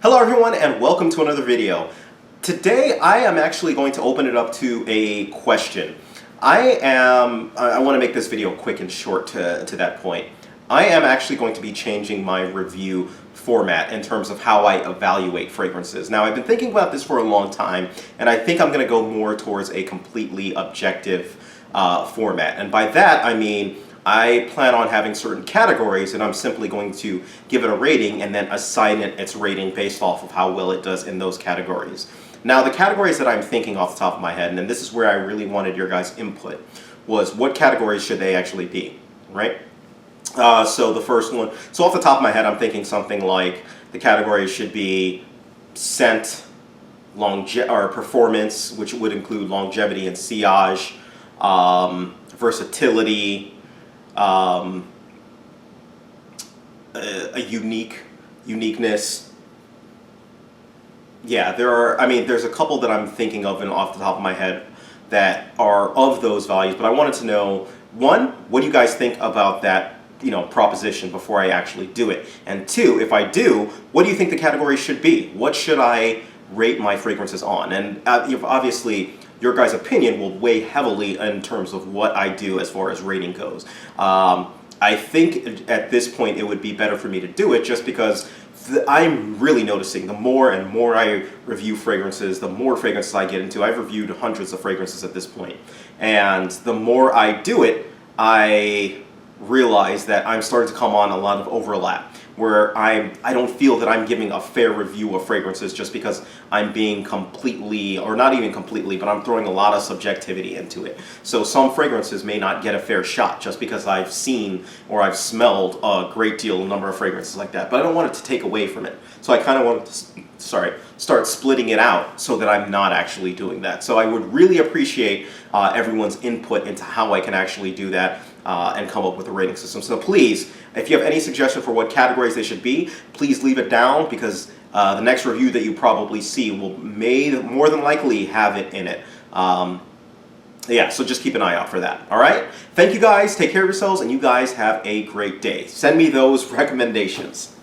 Hello everyone and welcome to another video. Today I am actually going to open it up to a question. I want to make this video quick and short to that point. I am actually going to be changing my review format in terms of how I evaluate fragrances. Now I've been thinking about this for a long time and I think I'm going to go more towards a completely objective format. And by that I mean I plan on having certain categories and I'm simply going to give it a rating and then assign it its rating based off of how well it does in those categories. Now the categories that I'm thinking off the top of my head, and this is where I really wanted your guys' input, was what categories should they actually be, right? So the first one, so off the top of my head I'm thinking something like the categories should be scent, or performance, which would include longevity and sillage, versatility, a uniqueness. Yeah, there's a couple that I'm thinking of and off the top of my head that are of those values, but I wanted to know, one, what do you guys think about that, proposition before I actually do it? And two, if I do, what do you think the category should be? What should I rate my fragrances on? And obviously, your guys' opinion will weigh heavily in terms of what I do as far as rating goes. I think at this point it would be better for me to do it just because I'm really noticing the more and more I review fragrances, the more fragrances I get into. I've reviewed hundreds of fragrances at this point, and the more I do it, I realize that I'm starting to come on a lot of overlap where I don't feel that I'm giving a fair review of fragrances just because I'm being completely, or not even completely, but I'm throwing a lot of subjectivity into it. So some fragrances may not get a fair shot just because I've seen or I've smelled a great number of fragrances like that, but I don't want it to take away from it. So I kind of want to start splitting it out so that I'm not actually doing that. So I would really appreciate everyone's input into how I can actually do that and come up with a rating system. So please, if you have any suggestion for what categories they should be, please leave it down because the next review that you probably see will more than likely have it in it. Yeah, so just keep an eye out for that. All right? Thank you guys. Take care of yourselves, and you guys have a great day. Send me those recommendations.